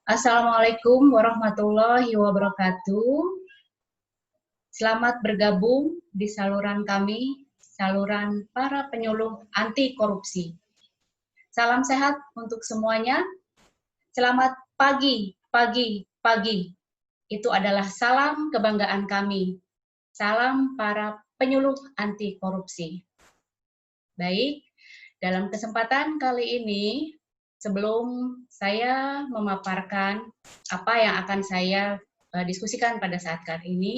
Assalamualaikum warahmatullahi wabarakatuh. Selamat bergabung di saluran kami, saluran para penyuluh anti korupsi. Salam sehat untuk semuanya. Selamat pagi, pagi, pagi. Itu adalah salam kebanggaan kami. Salam para penyuluh anti korupsi. Baik, dalam kesempatan kali ini, sebelum saya memaparkan apa yang akan saya diskusikan pada saat kali ini,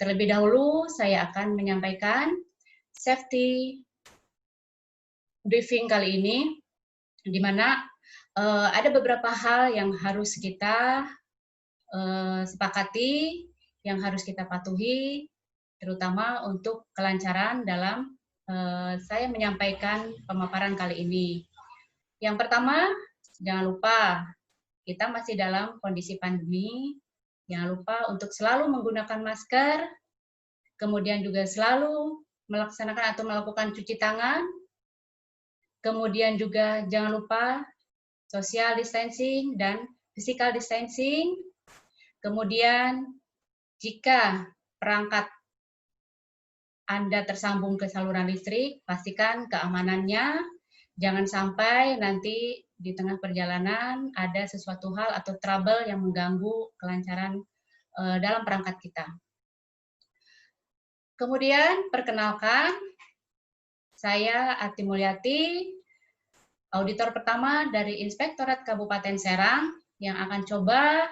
terlebih dahulu saya akan menyampaikan safety briefing kali ini, di mana ada beberapa hal yang harus kita sepakati, yang harus kita patuhi, terutama untuk kelancaran dalam saya menyampaikan pemaparan kali ini. Yang pertama, jangan lupa, kita masih dalam kondisi pandemi, jangan lupa untuk selalu menggunakan masker, kemudian juga selalu melaksanakan atau melakukan cuci tangan, kemudian juga jangan lupa social distancing dan physical distancing, kemudian jika perangkat Anda tersambung ke saluran listrik, pastikan keamanannya, jangan sampai nanti di tengah perjalanan ada sesuatu hal atau trouble yang mengganggu kelancaran dalam perangkat kita. Kemudian, perkenalkan, saya Ati Mulyati, auditor pertama dari Inspektorat Kabupaten Serang, yang akan coba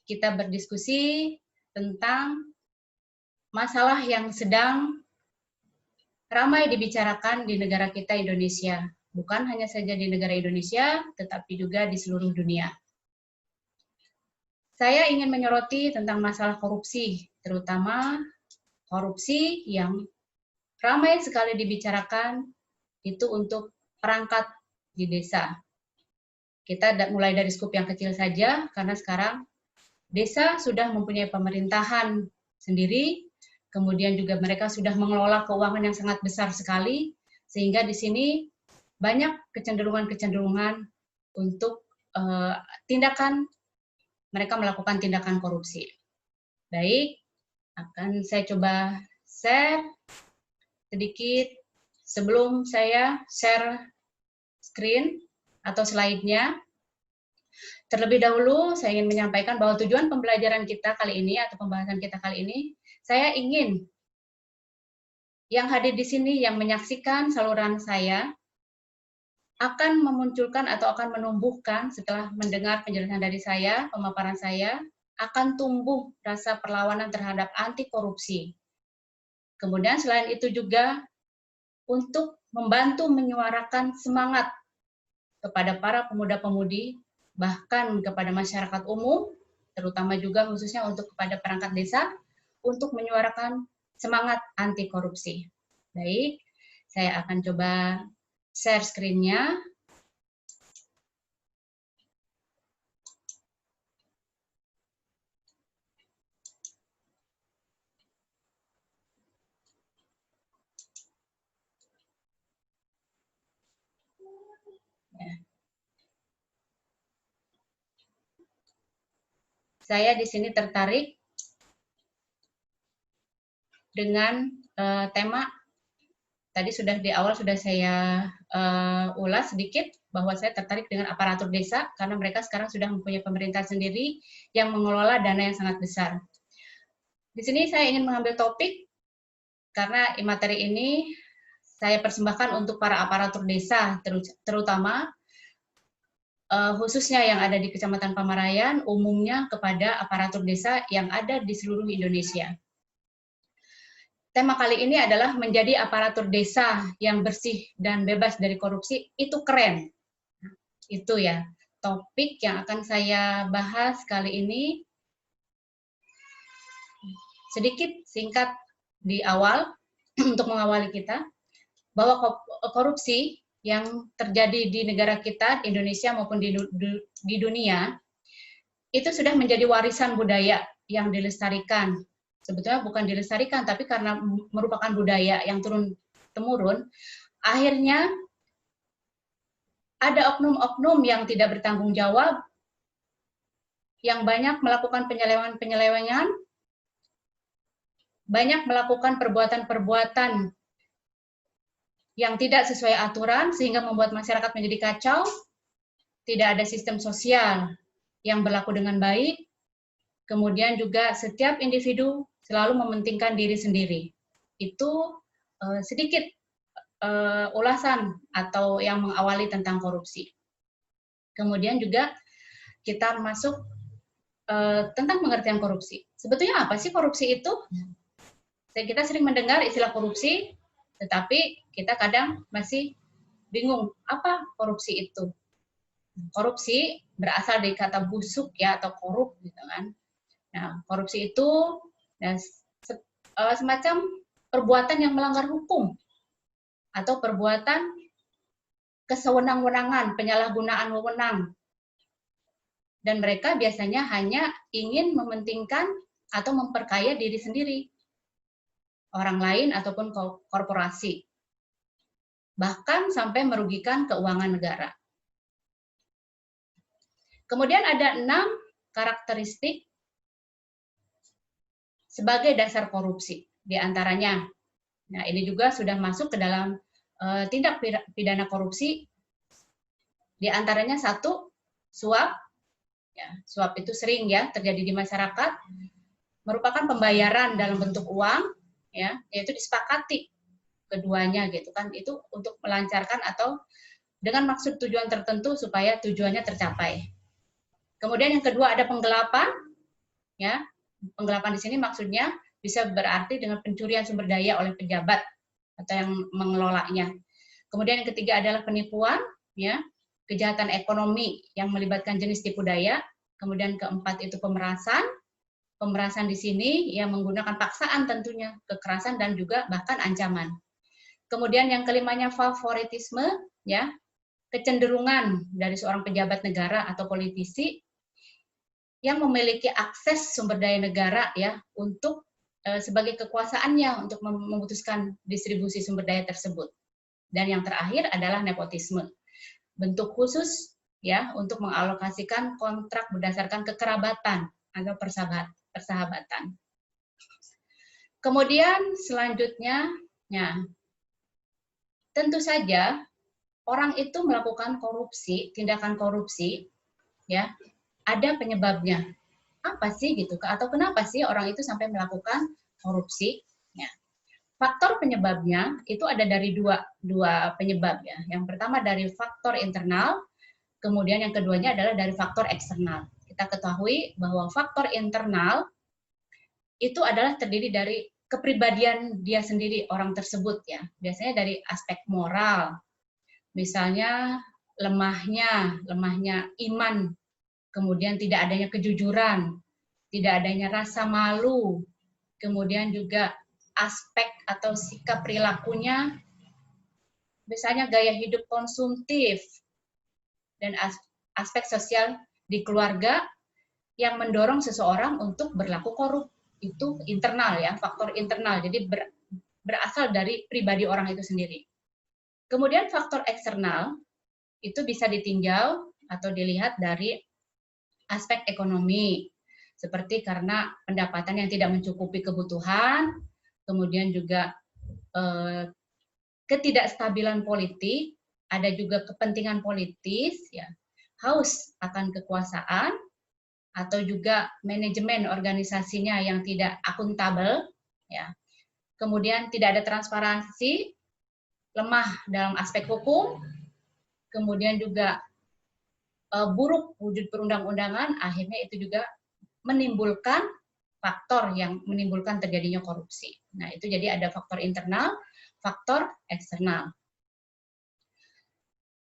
kita berdiskusi tentang masalah yang sedang ramai dibicarakan di negara kita Indonesia. Bukan hanya saja di negara Indonesia, tetapi juga di seluruh dunia. Saya ingin menyoroti tentang masalah korupsi, terutama korupsi yang ramai sekali dibicarakan itu untuk perangkat di desa. Kita mulai dari skup yang kecil saja, karena sekarang desa sudah mempunyai pemerintahan sendiri, kemudian juga mereka sudah mengelola keuangan yang sangat besar sekali, sehingga di sini banyak kecenderungan-kecenderungan untuk mereka melakukan tindakan korupsi. Baik, akan saya coba share sedikit sebelum saya share screen atau slide-nya. Terlebih dahulu, saya ingin menyampaikan bahwa tujuan pembelajaran kita kali ini atau pembahasan kita kali ini, saya ingin yang hadir di sini, yang menyaksikan saluran saya, akan memunculkan atau akan menumbuhkan setelah mendengar penjelasan dari saya, pemaparan saya, akan tumbuh rasa perlawanan terhadap anti korupsi. Kemudian selain itu juga untuk membantu menyuarakan semangat kepada para pemuda-pemudi, bahkan kepada masyarakat umum, terutama juga khususnya untuk kepada perangkat desa, untuk menyuarakan semangat anti korupsi. Baik, saya akan coba share screen-nya. Saya di sini tertarik dengan tema tadi sudah di awal sudah saya ulas sedikit bahwa saya tertarik dengan aparatur desa karena mereka sekarang sudah mempunyai pemerintahan sendiri yang mengelola dana yang sangat besar. Di sini saya ingin mengambil topik karena materi ini saya persembahkan untuk para aparatur desa, terutama khususnya yang ada di Kecamatan Pamarayan, umumnya kepada aparatur desa yang ada di seluruh Indonesia. Tema kali ini adalah menjadi aparatur desa yang bersih dan bebas dari korupsi, itu keren. Itu ya, topik yang akan saya bahas kali ini. Sedikit singkat di awal, untuk mengawali kita, bahwa korupsi yang terjadi di negara kita, Indonesia maupun di dunia, itu sudah menjadi warisan budaya yang dilestarikan. Sebetulnya bukan dilestarikan, tapi karena merupakan budaya yang turun-temurun, akhirnya ada oknum-oknum yang tidak bertanggung jawab yang banyak melakukan penyelewengan, banyak melakukan perbuatan-perbuatan yang tidak sesuai aturan sehingga membuat masyarakat menjadi kacau, tidak ada sistem sosial yang berlaku dengan baik, kemudian juga setiap individu selalu mementingkan diri sendiri. Itu sedikit ulasan atau yang mengawali tentang korupsi. Kemudian juga kita masuk tentang pengertian korupsi. Sebetulnya apa sih korupsi itu? Kita sering mendengar istilah korupsi, tetapi kita kadang masih bingung apa korupsi itu. Korupsi berasal dari kata busuk ya atau korup gitu kan. Nah, korupsi itu semacam perbuatan yang melanggar hukum atau perbuatan kesewenang-wenangan, penyalahgunaan wewenang. Dan mereka biasanya hanya ingin mementingkan atau memperkaya diri sendiri, orang lain ataupun korporasi. Bahkan sampai merugikan keuangan negara. Kemudian ada 6 karakteristik sebagai dasar korupsi. Di antaranya, nah ini juga sudah masuk ke dalam tindak pidana korupsi. Di antaranya 1, suap. Ya, suap itu sering ya terjadi di masyarakat, merupakan pembayaran dalam bentuk uang, ya, yaitu disepakati keduanya gitu kan, itu untuk melancarkan atau dengan maksud tujuan tertentu supaya tujuannya tercapai. Kemudian yang kedua ada penggelapan, ya, penggelapan di sini maksudnya bisa berarti dengan pencurian sumber daya oleh pejabat atau yang mengelolanya. Kemudian yang ketiga adalah penipuan, ya, kejahatan ekonomi yang melibatkan jenis tipu daya. Kemudian keempat itu pemerasan. Pemerasan di sini yang menggunakan paksaan tentunya, kekerasan dan juga bahkan ancaman. Kemudian yang kelimanya favoritisme, ya, kecenderungan dari seorang pejabat negara atau politisi yang memiliki akses sumber daya negara ya untuk sebagai kekuasaannya untuk memutuskan distribusi sumber daya tersebut. Dan yang terakhir adalah nepotisme. Bentuk khusus ya untuk mengalokasikan kontrak berdasarkan kekerabatan atau persahabatan. Kemudian selanjutnya, ya, tentu saja orang itu melakukan korupsi, tindakan korupsi, ya, ada penyebabnya. Apa sih gitu? Atau kenapa sih orang itu sampai melakukan korupsi? Ya. Faktor penyebabnya itu ada dari dua penyebab ya. Yang pertama dari faktor internal, kemudian yang keduanya adalah dari faktor eksternal. Kita ketahui bahwa faktor internal itu adalah terdiri dari kepribadian dia sendiri, orang tersebut ya. Biasanya dari aspek moral, misalnya lemahnya iman, kemudian tidak adanya kejujuran, tidak adanya rasa malu, kemudian juga aspek atau sikap perilakunya, misalnya gaya hidup konsumtif, dan aspek sosial di keluarga yang mendorong seseorang untuk berlaku korup. Itu internal ya, faktor internal, jadi berasal dari pribadi orang itu sendiri. Kemudian faktor eksternal itu bisa ditinjau atau dilihat dari aspek ekonomi, seperti karena pendapatan yang tidak mencukupi kebutuhan, kemudian juga ketidakstabilan politik, ada juga kepentingan politis, ya, haus akan kekuasaan, atau juga manajemen organisasinya yang tidak akuntabel, ya. Kemudian tidak ada transparansi, lemah dalam aspek hukum, kemudian juga buruk wujud perundang-undangan, akhirnya itu juga menimbulkan faktor yang menimbulkan terjadinya korupsi. Nah, itu jadi ada faktor internal, faktor eksternal.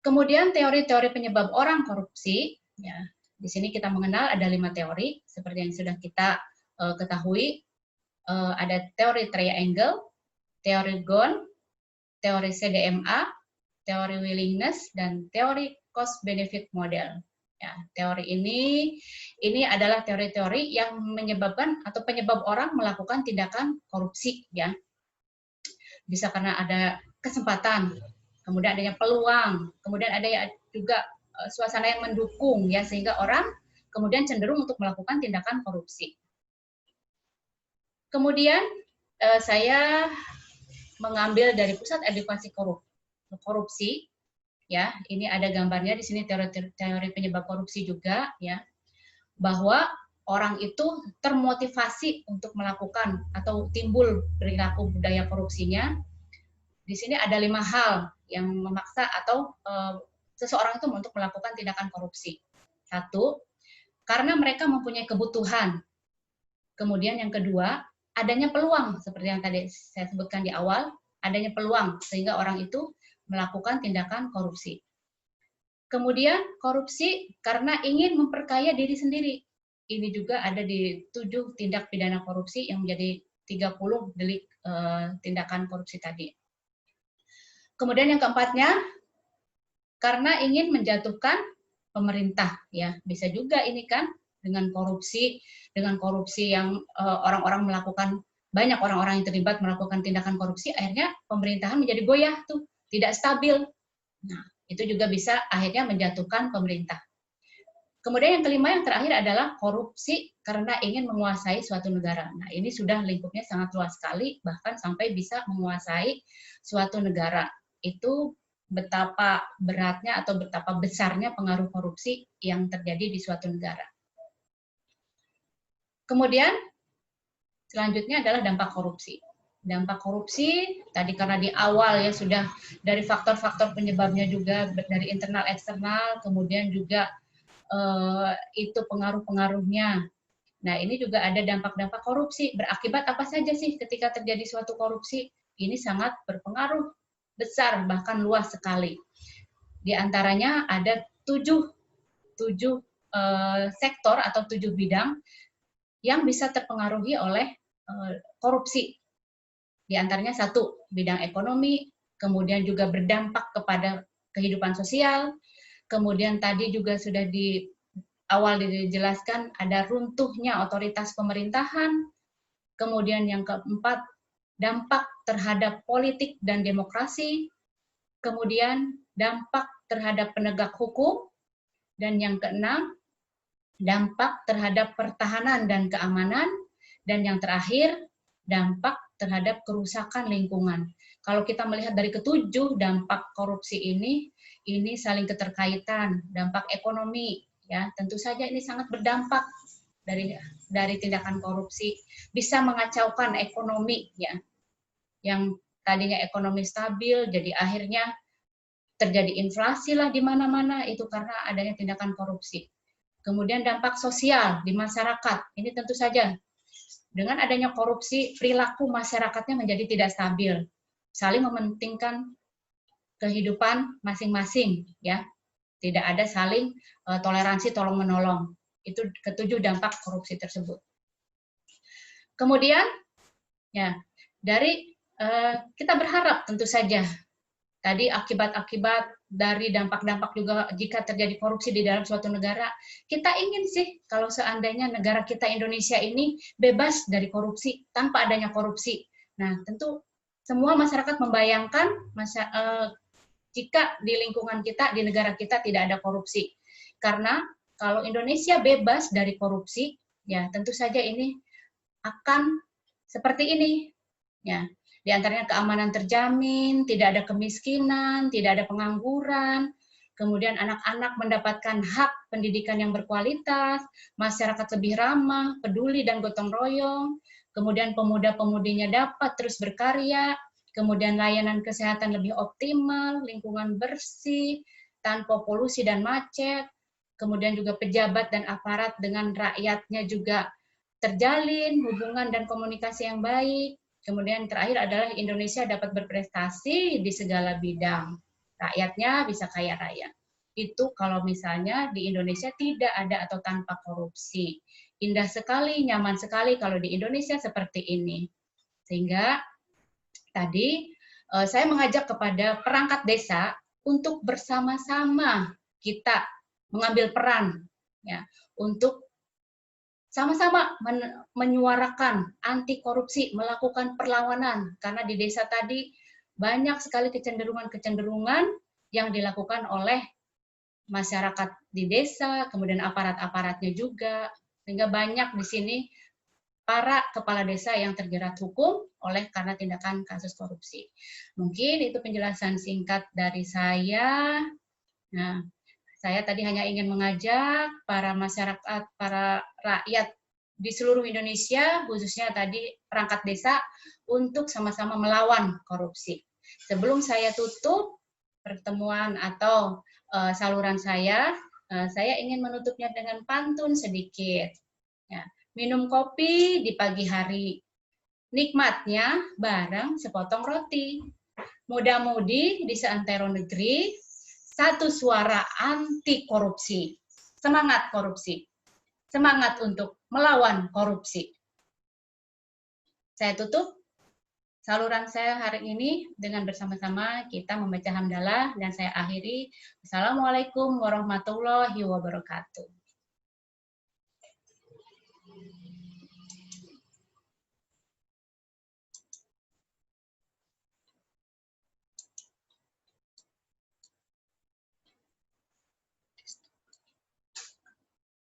Kemudian teori-teori penyebab orang korupsi, ya, di sini kita mengenal ada 5 teori, seperti yang sudah kita ketahui. Ada teori triangle, teori Ghosn, teori CDMA, teori willingness, dan teori cost-benefit model. Ya, teori ini adalah teori-teori yang menyebabkan atau penyebab orang melakukan tindakan korupsi, ya. Bisa karena ada kesempatan, kemudian adanya peluang, kemudian ada juga suasana yang mendukung, ya, sehingga orang kemudian cenderung untuk melakukan tindakan korupsi. Kemudian saya mengambil dari Pusat Edukasi Korupsi, ya, ini ada gambarnya di sini teori penyebab korupsi juga, ya, bahwa orang itu termotivasi untuk melakukan atau timbul perilaku budaya korupsinya. Di sini ada 5 hal yang memaksa atau seseorang itu untuk melakukan tindakan korupsi. 1, karena mereka mempunyai kebutuhan. Kemudian yang kedua, adanya peluang, seperti yang tadi saya sebutkan di awal, adanya peluang sehingga orang itu melakukan tindakan korupsi. Kemudian korupsi karena ingin memperkaya diri sendiri. Ini juga ada di 7 tindak pidana korupsi yang menjadi 30 delik tindakan korupsi tadi. Kemudian yang keempatnya, karena ingin menjatuhkan pemerintah, ya, bisa juga ini kan dengan korupsi yang orang-orang melakukan, banyak orang-orang yang terlibat melakukan tindakan korupsi, akhirnya pemerintahan menjadi goyah tuh, tidak stabil. Nah, itu juga bisa akhirnya menjatuhkan pemerintah. Kemudian yang kelima, yang terakhir adalah korupsi karena ingin menguasai suatu negara. Nah, ini sudah lingkupnya sangat luas sekali, bahkan sampai bisa menguasai suatu negara. Itu betapa beratnya atau betapa besarnya pengaruh korupsi yang terjadi di suatu negara. Kemudian selanjutnya adalah dampak korupsi. Dampak korupsi tadi karena di awal ya sudah dari faktor-faktor penyebabnya juga dari internal eksternal, kemudian juga itu pengaruh-pengaruhnya. Nah, ini juga ada dampak-dampak korupsi. Berakibat apa saja sih ketika terjadi suatu korupsi? Ini sangat berpengaruh besar, bahkan luas sekali. Di antaranya ada 7 sektor atau 7 bidang yang bisa terpengaruhi oleh korupsi. Di antaranya 1, bidang ekonomi, kemudian juga berdampak kepada kehidupan sosial, kemudian tadi juga sudah di awal dijelaskan ada runtuhnya otoritas pemerintahan, kemudian yang keempat, dampak terhadap politik dan demokrasi, kemudian dampak terhadap penegak hukum, dan yang keenam, dampak terhadap pertahanan dan keamanan, dan yang terakhir, dampak terhadap kerusakan lingkungan. Kalau kita melihat dari ketujuh dampak korupsi ini saling keterkaitan. Dampak ekonomi, ya tentu saja ini sangat berdampak dari tindakan korupsi, bisa mengacaukan ekonomi, ya, yang tadinya ekonomi stabil, jadi akhirnya terjadi inflasi lah di mana-mana, itu karena adanya tindakan korupsi. Kemudian dampak sosial di masyarakat, ini tentu saja dengan adanya korupsi, perilaku masyarakatnya menjadi tidak stabil, saling mementingkan kehidupan masing-masing, ya, tidak ada saling toleransi tolong-menolong. Itu ketujuh dampak korupsi tersebut. Kemudian, ya, dari kita berharap tentu saja tadi akibat-akibat dari dampak-dampak juga jika terjadi korupsi di dalam suatu negara, kita ingin sih kalau seandainya negara kita Indonesia ini bebas dari korupsi, tanpa adanya korupsi. Nah, tentu semua masyarakat membayangkan jika di lingkungan kita, di negara kita tidak ada korupsi. Karena kalau Indonesia bebas dari korupsi, ya tentu saja ini akan seperti ini. Ya, di antaranya keamanan terjamin, tidak ada kemiskinan, tidak ada pengangguran, kemudian anak-anak mendapatkan hak pendidikan yang berkualitas, masyarakat lebih ramah, peduli dan gotong royong, kemudian pemuda-pemudinya dapat terus berkarya, kemudian layanan kesehatan lebih optimal, lingkungan bersih, tanpa polusi dan macet, kemudian juga pejabat dan aparat dengan rakyatnya juga terjalin hubungan dan komunikasi yang baik. Kemudian terakhir adalah Indonesia dapat berprestasi di segala bidang. Rakyatnya bisa kaya raya. Itu kalau misalnya di Indonesia tidak ada atau tanpa korupsi. Indah sekali, nyaman sekali kalau di Indonesia seperti ini. Sehingga tadi saya mengajak kepada perangkat desa untuk bersama-sama kita mengambil peran, ya, untuk sama-sama menyuarakan anti korupsi, melakukan perlawanan, karena di desa tadi banyak sekali kecenderungan-kecenderungan yang dilakukan oleh masyarakat di desa, kemudian aparat-aparatnya juga, sehingga banyak di sini para kepala desa yang terjerat hukum oleh karena tindakan kasus korupsi. Mungkin itu penjelasan singkat dari saya. Nah, saya tadi hanya ingin mengajak para masyarakat, para rakyat di seluruh Indonesia, khususnya tadi perangkat desa, untuk sama-sama melawan korupsi. Sebelum saya tutup pertemuan atau saluran saya ingin menutupnya dengan pantun sedikit. Ya, minum kopi di pagi hari, nikmatnya bareng sepotong roti. Muda-mudi di seantero negeri, satu suara anti korupsi. Semangat korupsi. Semangat untuk melawan korupsi. Saya tutup saluran saya hari ini dengan bersama-sama kita membaca hamdalah dan saya akhiri. Assalamualaikum warahmatullahi wabarakatuh.